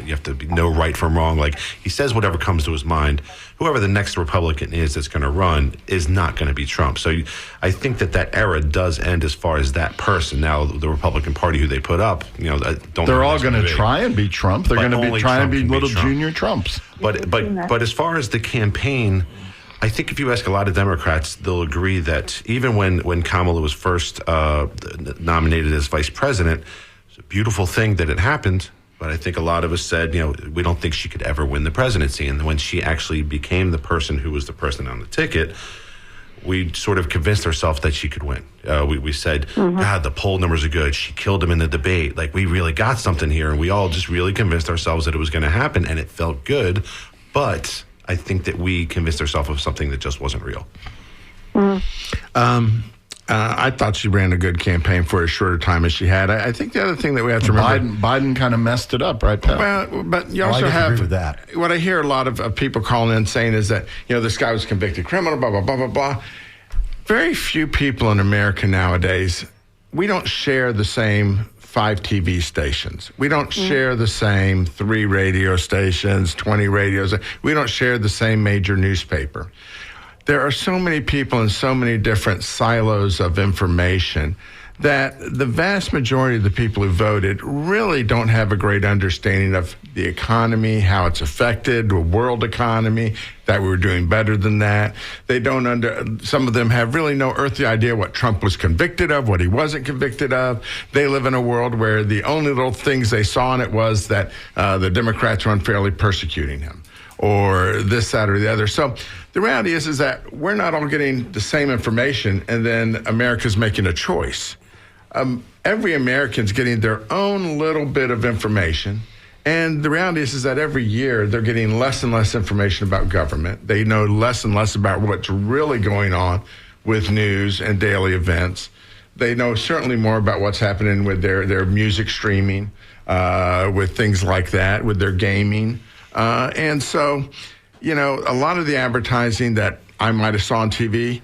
You have to know right from wrong. Like, he says whatever comes to his mind. Whoever the next Republican is that's going to run is not going to be Trump. So I think that era does end as far as that person. Now, the Republican Party who they put up, they're all going to try and be Trump. They're going to be trying to be little junior Trumps. But as far as the campaign, I think if you ask a lot of Democrats, they'll agree that even when Kamala was first nominated as vice president, it's a beautiful thing that it happened. But I think a lot of us said, we don't think she could ever win the presidency. And when she actually became the person who was the person on the ticket, we sort of convinced ourselves that she could win. We said, God, the poll numbers are good. She killed him in the debate. Like, we really got something here. And we all just really convinced ourselves that it was going to happen. And it felt good. But I think that we convinced ourselves of something that just wasn't real. I thought she ran a good campaign for as short a time as she had. I think the other thing that we have to remember... Biden kind of messed it up, right, Pat? Well, but you also have... agree with that. What I hear a lot of people calling in saying is that, this guy was a convicted criminal, blah, blah, blah, blah, blah. Very few people in America nowadays, we don't share the same 5 TV stations. We don't share the same 3 radio stations, 20 radios. We don't share the same major newspaper. There are so many people in so many different silos of information that the vast majority of the people who voted really don't have a great understanding of the economy, how it's affected, the world economy, that we were doing better than that. They don't some of them have really no earthly idea what Trump was convicted of, what he wasn't convicted of. They live in a world where the only little things they saw in it was that the Democrats were unfairly persecuting him, or this, that, or the other. So the reality is that we're not all getting the same information, and then America's making a choice. Every American's getting their own little bit of information, And the reality is that every year they're getting less and less information about government. They know less and less about what's really going on with news and daily events. They know certainly more about what's happening with their music streaming, with things like that, with their gaming. And so, a lot of the advertising that I might have saw on TV,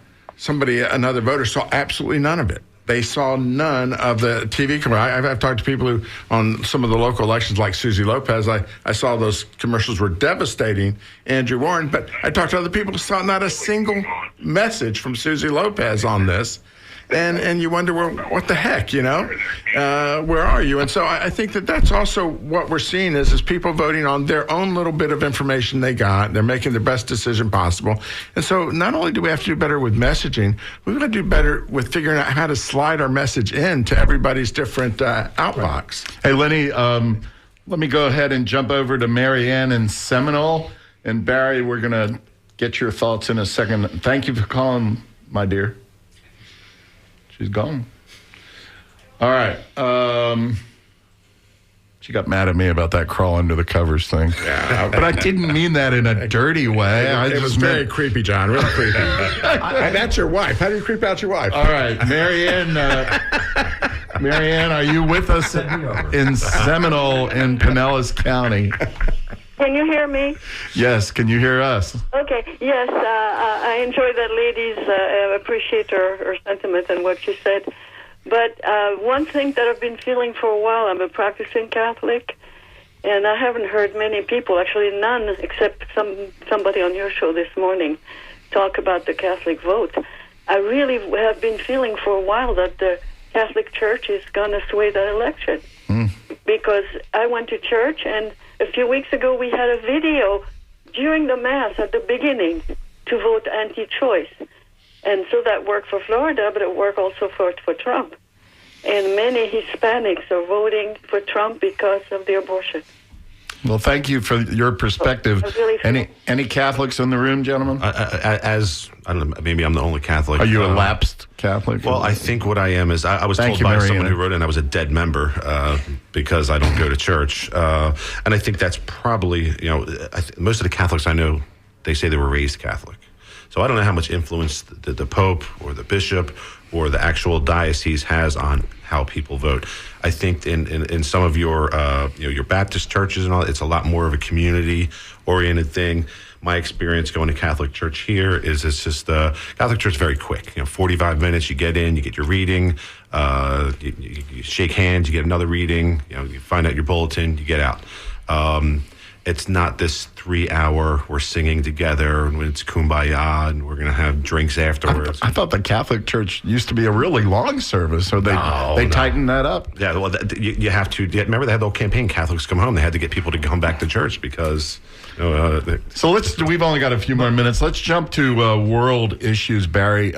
another voter saw absolutely none of it. They saw none of the TV commercials. I've talked to people who, on some of the local elections, like Susie Lopez, I saw those commercials were devastating Andrew Warren, but I talked to other people who saw not a single message from Susie Lopez on this. And you wonder, well, what the heck, where are you? And so I think that's also what we're seeing is people voting on their own little bit of information they got. They're making the best decision possible. And so not only do we have to do better with messaging, we've got to do better with figuring out how to slide our message into everybody's different outbox. Hey, Lenny, let me go ahead and jump over to Marianne in Seminole. And Barry, we're going to get your thoughts in a second. Thank you for calling, my dear. She's gone. All right. She got mad at me about that crawl under the covers thing. Yeah, but I didn't mean that in a dirty way. It was very creepy, John. Really creepy. And that's your wife. How do you creep out your wife? All right, Marianne. Marianne, are you with us in Seminole in Pinellas County? Can you hear me? Yes. Can you hear us? Okay. Yes. I enjoy that lady's. Appreciate her sentiment and what she said. But one thing that I've been feeling for a while, I'm a practicing Catholic, and I haven't heard many people, actually none, except somebody on your show this morning, talk about the Catholic vote. I really have been feeling for a while that the Catholic Church is going to sway that election. Because I went to church, and a few weeks ago we had a video during the Mass at the beginning to vote anti-choice. And so that worked for Florida, but it worked also for Trump. And many Hispanics are voting for Trump because of the abortion. Well, thank you for your perspective. Any Catholics in the room, gentlemen? I don't know, maybe I'm the only Catholic. Are you a lapsed Catholic? Well, I think what I am is I was told by someone who wrote in I was a dead member because I don't go to church. And I think that's probably, most of the Catholics I know, they say they were raised Catholic. So I don't know how much influence the Pope or the Bishop or the actual diocese has on how people vote. I think in some of your Baptist churches and all, it's a lot more of a community-oriented thing. My experience going to Catholic church here is it's just Catholic church is very quick. 45 minutes, you get in, you get your reading, you shake hands, you get another reading, you find out your bulletin, you get out. It's not this 3-hour we're singing together and it's kumbaya and we're going to have drinks afterwards. I thought the Catholic Church used to be a really long service, so they tightened that up. Yeah, well, you have to. Remember they had the whole campaign, Catholics Come Home. They had to get people to come back to church because. So we've only got a few more minutes. Let's jump to world issues, Barry.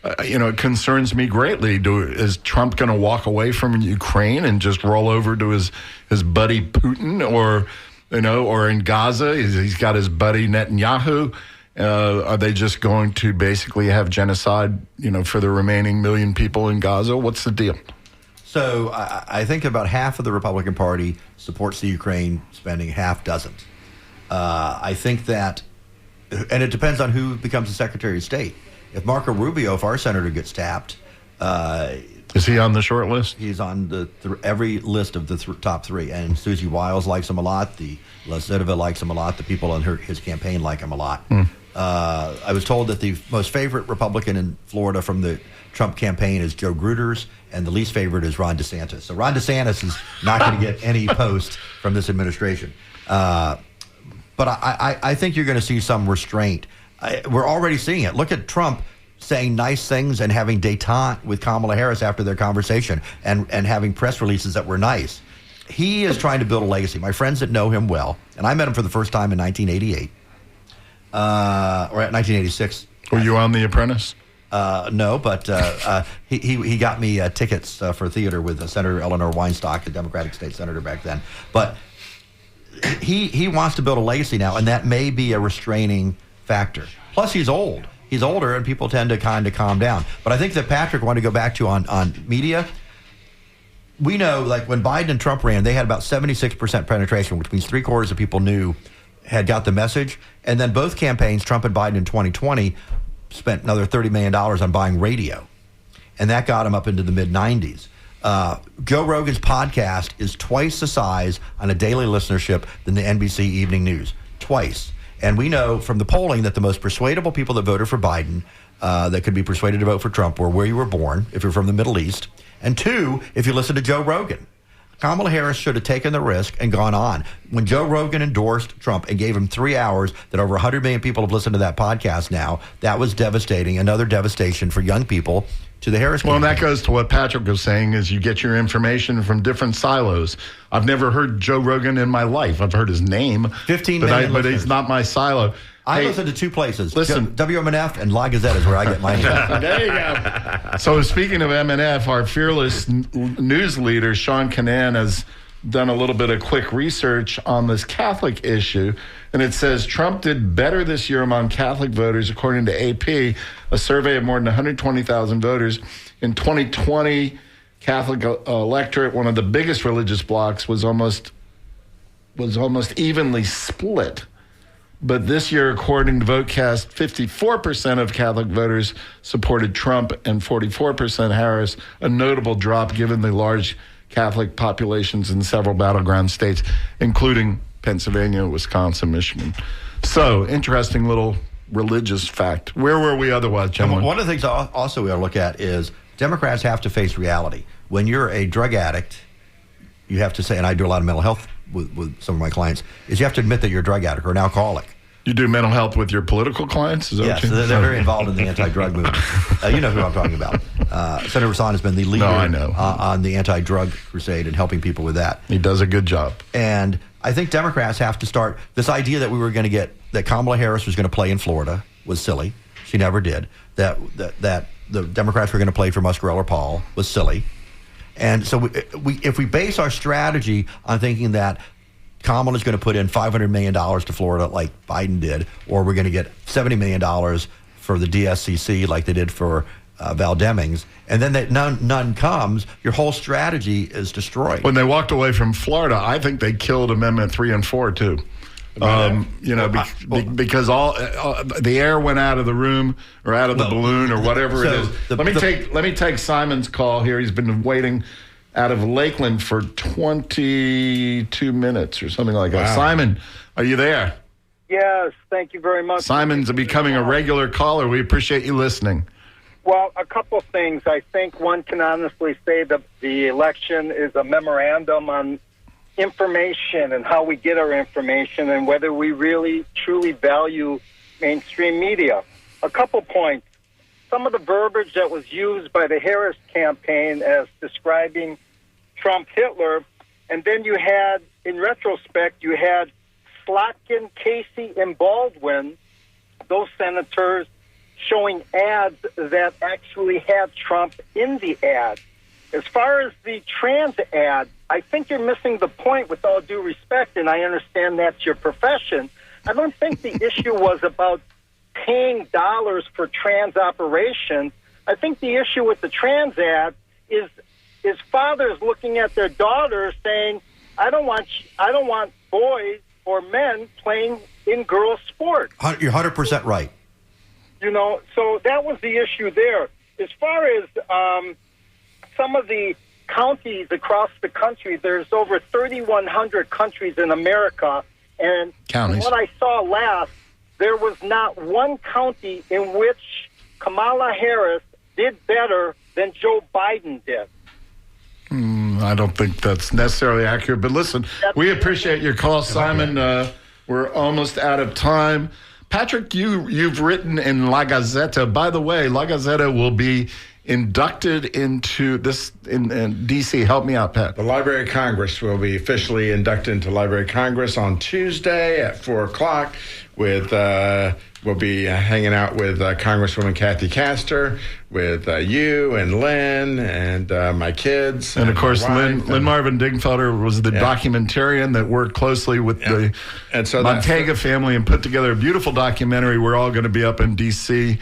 It concerns me greatly. Is Trump going to walk away from Ukraine and just roll over to his buddy Putin, or in Gaza, he's got his buddy Netanyahu? Are they just going to basically have genocide, for the remaining million people in Gaza? What's the deal? So I think about half of the Republican Party supports the Ukraine spending, half doesn't. I think that, and it depends on who becomes the Secretary of State. If Marco Rubio, if our senator gets tapped, is he on the short list? He's on every list of the top three. And Susie Wiles likes him a lot. The Lazitova likes him a lot. The people on his campaign like him a lot. I was told that the most favorite Republican in Florida from the Trump campaign is Joe Gruters, and the least favorite is Ron DeSantis. So Ron DeSantis is not going to get any post from this administration. But I think you're going to see some restraint. We're already seeing it. Look at Trump saying nice things and having détente with Kamala Harris after their conversation and having press releases that were nice. He is trying to build a legacy. My friends that know him well, and I met him for the first time in 1988, or 1986. Were you on The Apprentice? No, but he got me tickets for theater with Senator Eleanor Weinstock, the Democratic state senator back then. But he wants to build a legacy now, and that may be a restraining factor. Plus, he's old. He's older, and people tend to kind of calm down. But I think that Patrick wanted to go back to on media. we know, like when Biden and Trump ran, they had about 76% penetration, which means 3/4 of people had got the message. And then both campaigns, Trump and Biden in 2020, spent another $30 million on buying radio. And that got them up into the mid-90s. Joe Rogan's podcast is twice the size on a daily listenership than the NBC Evening News. Twice. And we know from the polling that the most persuadable people that voted for Biden that could be persuaded to vote for Trump were where you were born, if you're from the Middle East, and 2, if you listen to Joe Rogan. Kamala Harris should have taken the risk and gone on. When Joe Rogan endorsed Trump and gave him 3 hours, that over 100 million people have listened to that podcast now, that was devastating, another devastation for young people to the Harris campaign. Well, and that goes to what Patrick was saying, is you get your information from different silos. I've never heard Joe Rogan in my life. I've heard his name. 15 million but listeners. he's not my silo. I listen to 2 places. Listen. WMNF and La Gazette is where I get my news. There you go. So speaking of MNF, our fearless news leader, Sean Kinane, has done a little bit of quick research on this Catholic issue. And it says Trump did better this year among Catholic voters, according to AP, a survey of more than 120,000 voters. In 2020, Catholic electorate, one of the biggest religious blocs, was almost evenly split. But this year, according to VoteCast, 54% of Catholic voters supported Trump and 44% Harris, a notable drop given the large Catholic populations in several battleground states, including Pennsylvania, Wisconsin, Michigan. So, interesting little religious fact. Where were we otherwise, gentlemen? One of the things also we ought to look at is Democrats have to face reality. When you're a drug addict, you have to say, and I do a lot of mental health with some of my clients, is you have to admit that you're a drug addict or an alcoholic. You do mental health with your political clients? Is that yes, what you... they're very involved in the anti-drug movement. You know who I'm talking about. Senator Rasan has been the leader on the anti-drug crusade and helping people with that. He does a good job. And I think Democrats have to start, this idea that we were going to get, that Kamala Harris was going to play in Florida was silly. She never did. That the Democrats were going to play for Muscarell or Paul was silly. And so if we base our strategy on thinking that Kamala is going to put in $500 million to Florida like Biden did, or we're going to get $70 million for the DSCC like they did for Val Demings, and then that none comes, your whole strategy is destroyed. When they walked away from Florida, I think they killed Amendment 3 and 4 too. Because all the air went out of the room or out of the balloon or whatever it is. Let me take Simon's call here. He's been waiting out of Lakeland for 22 minutes or something like that. Wow. Simon, are you there? Yes, thank you very much. Simon's becoming a regular caller. We appreciate you listening. Well, a couple of things. I think one can honestly say that the election is a memorandum on information and how we get our information and whether we really, truly value mainstream media. A couple points. Some of the verbiage that was used by the Harris campaign as describing Trump Hitler, and then you had, in retrospect, you had Slotkin, Casey, and Baldwin, those senators, showing ads that actually had Trump in the ad. As far as the trans ad, I think you're missing the point with all due respect, and I understand that's your profession. I don't think the issue was about paying dollars for trans operations. I think the issue with the trans ad is fathers looking at their daughters saying, I don't want boys or men playing in girls' sports. You're 100% right. You know, so that was the issue there. As far as some of the counties across the country, there's over 3,100 countries in America, and what I saw last, there was not one county in which Kamala Harris did better than Joe Biden did. I don't think that's necessarily accurate, but listen, we appreciate your call, Simon. We're almost out of time. Patrick, you've written in La Gazzetta. By the way, La Gazzetta will be inducted into this in D.C. Help me out, Pat. The Library of Congress will be officially inducted into Library of Congress on Tuesday at 4 o'clock. We'll be hanging out with Congresswoman Kathy Castor, with you and Lynn and my kids. And of course, Lynn Marvin Dingfelder was the documentarian that worked closely with the Montega family and put together a beautiful documentary. We're all going to be up in D.C.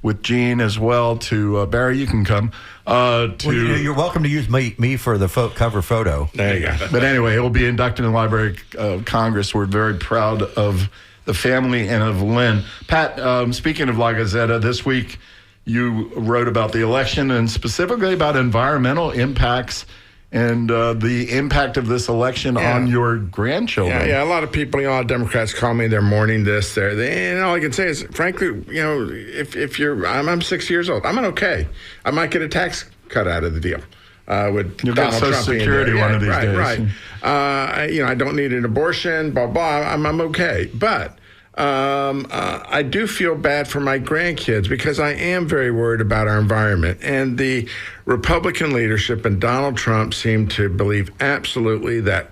with Gene as well to Barry. You can come. You're welcome to use me for the cover photo. There you go. But anyway, he'll be inducted in the Library of Congress. We're very proud of the family and of Lynn. Pat, speaking of La Gazzetta, this week you wrote about the election and specifically about environmental impacts and the impact of this election on your grandchildren. Yeah. A lot of people, a lot of Democrats call me. They're mourning this, and all I can say is, frankly, if I'm 6 years old, I'm okay. I might get a tax cut out of the deal. With You'll Donald get Social Trump Security one of these days. Right. I don't need an abortion. Blah blah. I'm okay, but. I do feel bad for my grandkids because I am very worried about our environment. And the Republican leadership and Donald Trump seem to believe absolutely that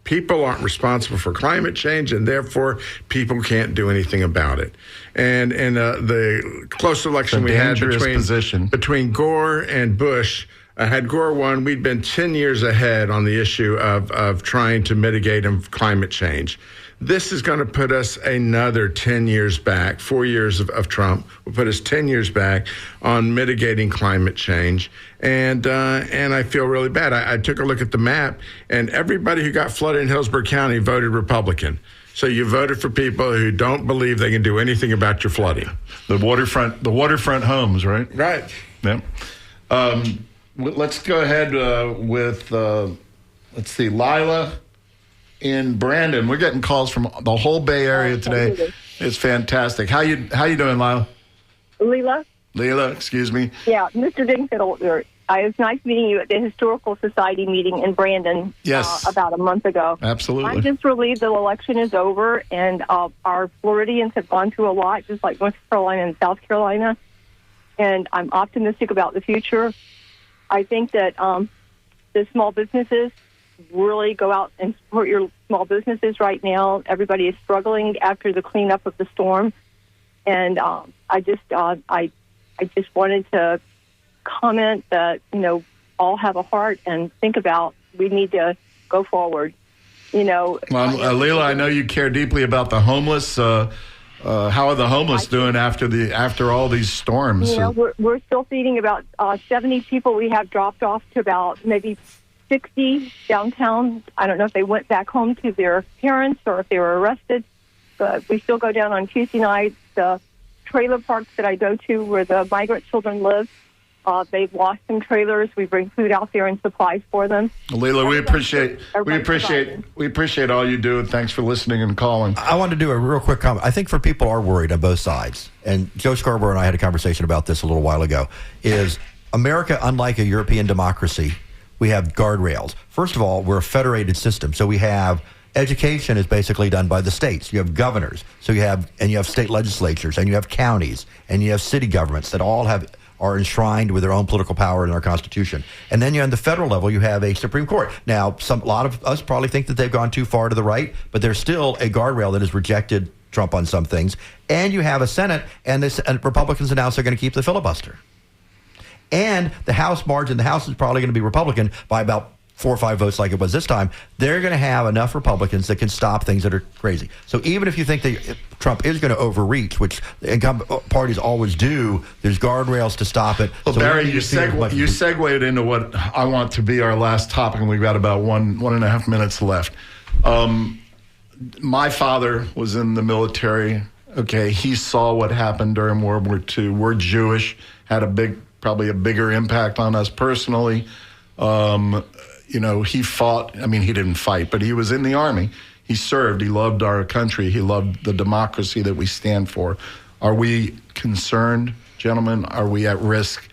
people aren't responsible for climate change and therefore people can't do anything about it. And the close election we had between Gore and Bush, had Gore won, we'd been 10 years ahead on the issue of trying to mitigate climate change. This is going to put us another 10 years back. 4 years of Trump will put us 10 years back on mitigating climate change. And I feel really bad. I took a look at the map, and everybody who got flooded in Hillsborough County voted Republican. So you voted for people who don't believe they can do anything about your flooding. The waterfront homes, right? Right. Yeah. Let's go ahead with, let's see, Lila in Brandon. We're getting calls from the whole Bay Area today. It's fantastic. How you doing, Lila? Leila, excuse me. Yeah, Mr. Dingfield, it was nice meeting you at the Historical Society meeting in Brandon about a month ago. Absolutely. I'm just relieved the election is over, and our Floridians have gone through a lot, just like North Carolina and South Carolina, and I'm optimistic about the future. I think that the small businesses really go out and support your small businesses right now. Everybody is struggling after the cleanup of the storm, and I just wanted to comment that all have a heart and think about we need to go forward. Well, Leila, I know you care deeply about the homeless. How are the homeless doing after all these storms? We're still feeding about 70 people. We have dropped off to about maybe 60 downtown. I don't know if they went back home to their parents or if they were arrested, but we still go down on Tuesday nights. The trailer parks that I go to where the migrant children live, they've lost some trailers. We bring food out there and supplies for them. Leila, we appreciate all you do, and thanks for listening and calling. I wanted to do a real quick comment. I think for people who are worried on both sides, and Joe Scarborough and I had a conversation about this a little while ago, is America, unlike a European democracy, we have guardrails. First of all, we're a federated system, so we have education is basically done by the states. You have governors, you have state legislatures, and you have counties, and you have city governments that all are enshrined with their own political power in our Constitution. And then on the federal level, you have a Supreme Court. Now, a lot of us probably think that they've gone too far to the right, but there's still a guardrail that has rejected Trump on some things. And you have a Senate, and Republicans announced they're going to keep the filibuster. And the House margin, the House is probably going to be Republican by about 4 or 5 votes like it was this time. They're going to have enough Republicans that can stop things that are crazy. So even if you think that Trump is going to overreach, which the incumbent parties always do, there's guardrails to stop it. Well, so Barry, you segued into what I want to be our last topic, and we've got about 1.5 minutes left. My father was in the military. Okay, he saw what happened during World War II. We're Jewish, had probably a bigger impact on us personally. He fought. I mean, he didn't fight, but he was in the Army. He served. He loved our country. He loved the democracy that we stand for. Are we concerned, gentlemen? Are we at risk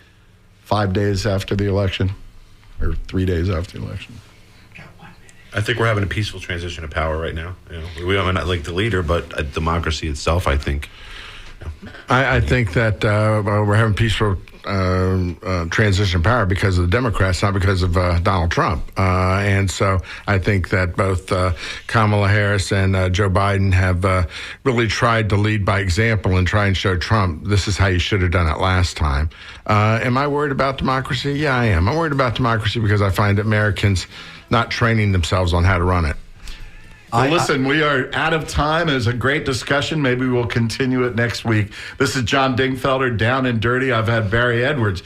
5 days after the election or 3 days after the election? I think we're having a peaceful transition of power right now. We are not like the leader, but democracy itself, I think. I think that we're having peaceful transition of power because of the Democrats, not because of Donald Trump. And so I think that both Kamala Harris and Joe Biden have really tried to lead by example and try and show Trump this is how you should have done it last time. Am I worried about democracy? Yeah, I am. I'm worried about democracy because I find Americans not training themselves on how to run it. Well, listen, we are out of time. It was a great discussion. Maybe we'll continue it next week. This is John Dingfelder, Down and Dirty. I've had Barry Edwards,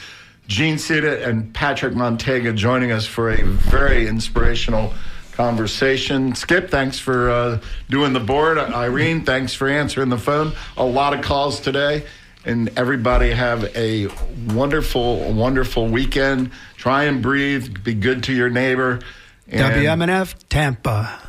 Gene Cita, and Patrick Montega joining us for a very inspirational conversation. Skip, thanks for doing the board. Irene, thanks for answering the phone. A lot of calls today. And everybody have a wonderful, wonderful weekend. Try and breathe. Be good to your neighbor. WMNF Tampa.